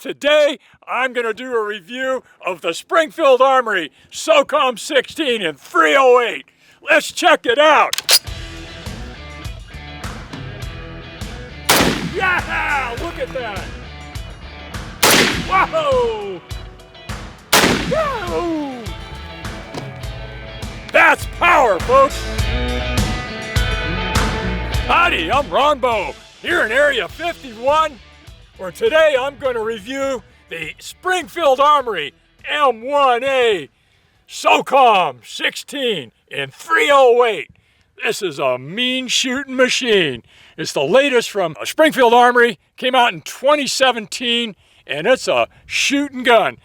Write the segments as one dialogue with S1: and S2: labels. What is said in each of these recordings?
S1: Today, I'm going to do a review of the Springfield Armory Socom 16 in 308. Let's check it out. Yeah, look at that. Whoa. Whoa. That's power, folks. Howdy, I'm Ronbo, here in Area 51, where today I'm going to review the Springfield Armory M1A Socom 16 in 308. This is a mean shooting machine. It's the latest from Springfield Armory, came out in 2017, and it's a shooting gun.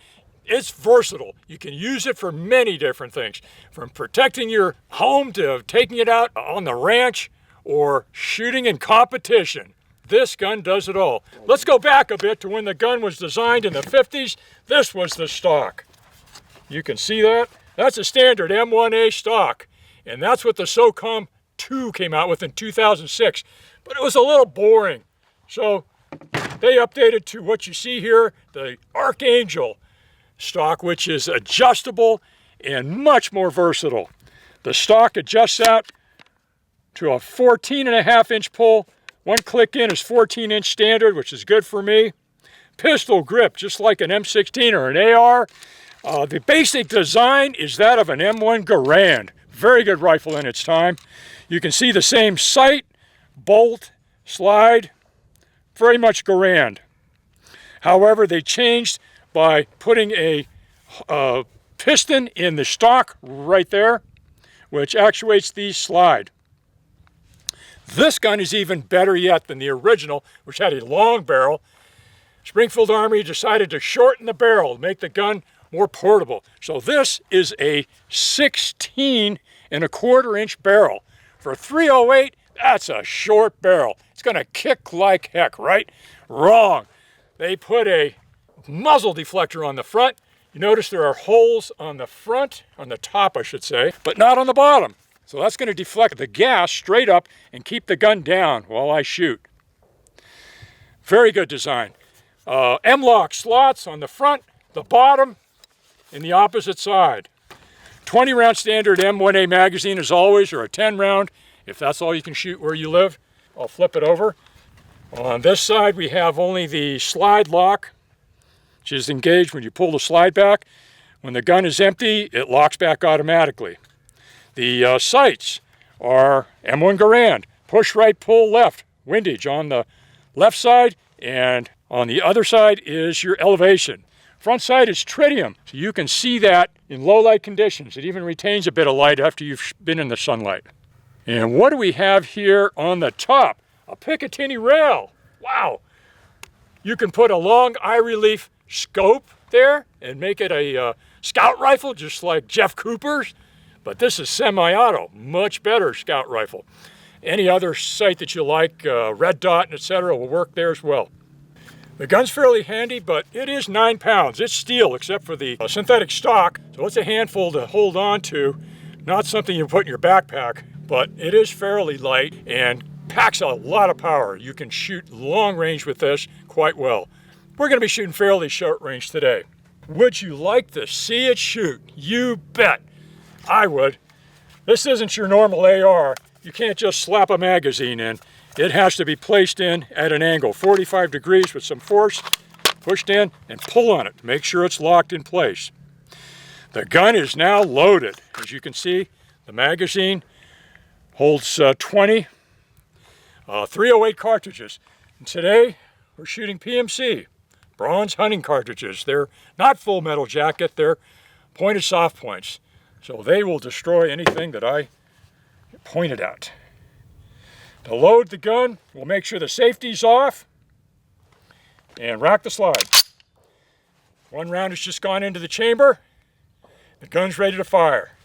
S1: It's versatile. You can use it for many different things, from protecting your home to taking it out on the ranch or shooting in competition. This gun does it all. Let's go back a bit to when the gun was designed in the 50s. This was the stock. You can see that. That's a standard M1A stock. And that's what the Socom 2 came out with in 2006. But it was a little boring. So they updated to what you see here, the Archangel stock, which is adjustable and much more versatile. The stock adjusts out to a 14.5-inch pull. One click in is 14-inch standard, which is good for me. Pistol grip, just like an M16 or an AR. The basic design is that of an M1 Garand. Very good rifle in its time. You can see the same sight, bolt, slide, very much Garand. However, they changed by putting a piston in the stock right there, which actuates the slide. This gun is even better yet than the original, which had a long barrel. Springfield Armory decided to shorten the barrel to make the gun more portable. So this is a 16.25-inch barrel. For 308, that's a short barrel. It's gonna kick like heck, right? Wrong. They put a muzzle deflector on the front. You notice there are holes on the front, on the top I should say, but not on the bottom. So that's going to deflect the gas straight up and keep the gun down while I shoot. Very good design. M-lock slots on the front, the bottom, and the opposite side. 20-round standard M1A magazine as always, or a 10-round if that's all you can shoot where you live. I'll flip it over. On this side we have only the slide lock, which is engaged when you pull the slide back. When the gun is empty, it locks back automatically. The sights are M1 Garand, push right, pull left, windage on the left side, and on the other side is your elevation. Front sight is tritium, so you can see that in low light conditions. It even retains a bit of light after you've been in the sunlight. And what do we have here on the top? A Picatinny rail. Wow! You can put a long eye relief scope there and make it a scout rifle, just like Jeff Cooper's. But this is semi-auto, much better scout rifle. Any other sight that you like, red dot, etc., will work there as well. The gun's fairly handy, but it is 9 pounds. It's steel, except for the synthetic stock, so it's a handful to hold on to. Not something you put in your backpack, but it is fairly light and packs a lot of power. You can shoot long range with this quite well. We're going to be shooting fairly short range today. Would you like to see it shoot? You bet. I would. This isn't your normal AR. You can't just slap a magazine in. It has to be placed in at an angle, 45 degrees with some force, pushed in, and pull on it. Make sure it's locked in place. The gun is now loaded. As you can see, the magazine holds 20 308 cartridges. And today, we're shooting PMC, bronze hunting cartridges. They're not full metal jacket, they're pointed soft points. So they will destroy anything that I pointed at. To load the gun, we'll make sure the safety's off and rack the slide. One round has just gone into the chamber. The gun's ready to fire.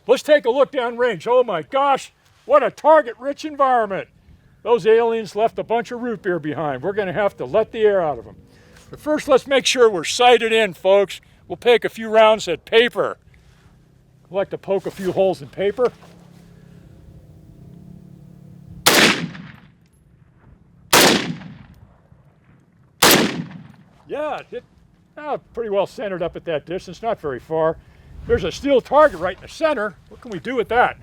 S1: Let's take a look down range. Oh my gosh, what a target-rich environment. Those aliens left a bunch of root beer behind. We're going to have to let the air out of them. But first, let's make sure we're sighted in, folks. We'll take a few rounds at paper. I like to poke a few holes in paper. Yeah, Yeah, it hit pretty well centered up at that distance, not very far. There's a steel target right in the center. What can we do with that?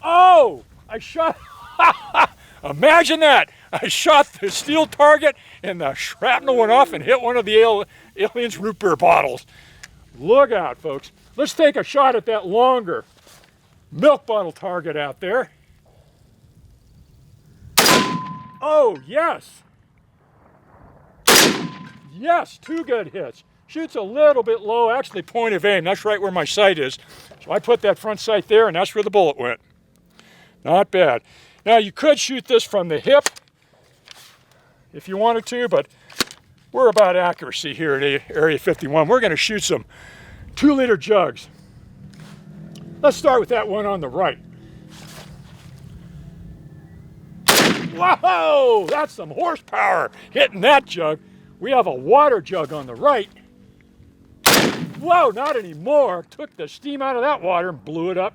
S1: Oh, I shot, imagine that. I shot the steel target and the shrapnel went off and hit one of the alien's root beer bottles. Look out, folks. Let's take a shot at that longer milk bottle target out there. Oh, yes. Yes, 2 good hits. Shoots a little bit low, actually point of aim. That's right where my sight is. So I put that front sight there and that's where the bullet went. Not bad. Now you could shoot this from the hip if you wanted to, but we're about accuracy here at Area 51. We're going to shoot some 2-liter jugs. Let's start with that one on the right. Whoa, that's some horsepower hitting that jug. We have a water jug on the right. Whoa, not anymore. Took the steam out of that water and blew it up.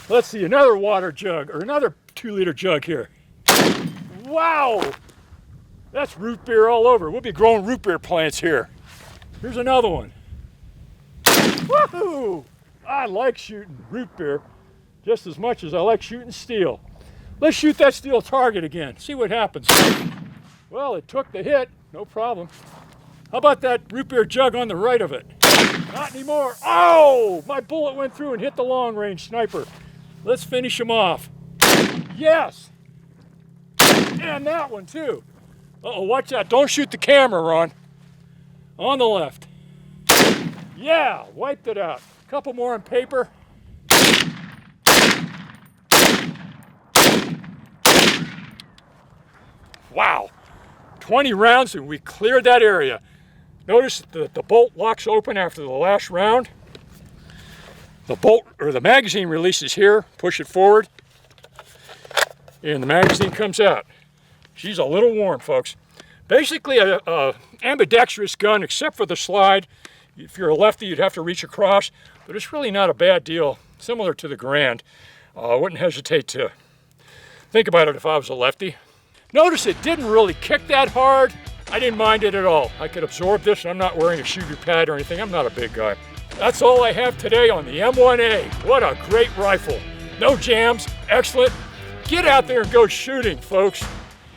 S1: Let's see, another water jug, or another 2-liter jug here. Wow, that's root beer all over. We'll be growing root beer plants here. Here's another one. Woohoo! I like shooting root beer just as much as I like shooting steel. Let's shoot that steel target again, see what happens. Well, it took the hit, no problem. How about that root beer jug on the right of it? Not anymore. Oh, my bullet went through and hit the long-range sniper. Let's finish him off. Yes. And that one too. Uh-oh, watch that. Don't shoot the camera, Ron. On the left. Yeah, wiped it out. A couple more on paper. Wow. 20 rounds and we cleared that area. Notice that the bolt locks open after the last round. The bolt, or the magazine releases here, push it forward, and the magazine comes out. She's a little warm, folks. Basically a ambidextrous gun, except for the slide. If you're a lefty, you'd have to reach across, but it's really not a bad deal, similar to the Grand. I wouldn't hesitate to think about it if I was a lefty. Notice it didn't really kick that hard. I didn't mind it at all. I could absorb this, and I'm not wearing a shooter pad or anything. I'm not a big guy. That's all I have today on the M1A. What a great rifle. No jams, excellent. Get out there and go shooting, folks.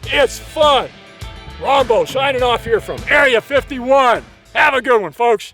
S1: It's fun. Rombo signing off here from Area 51. Have a good one, folks.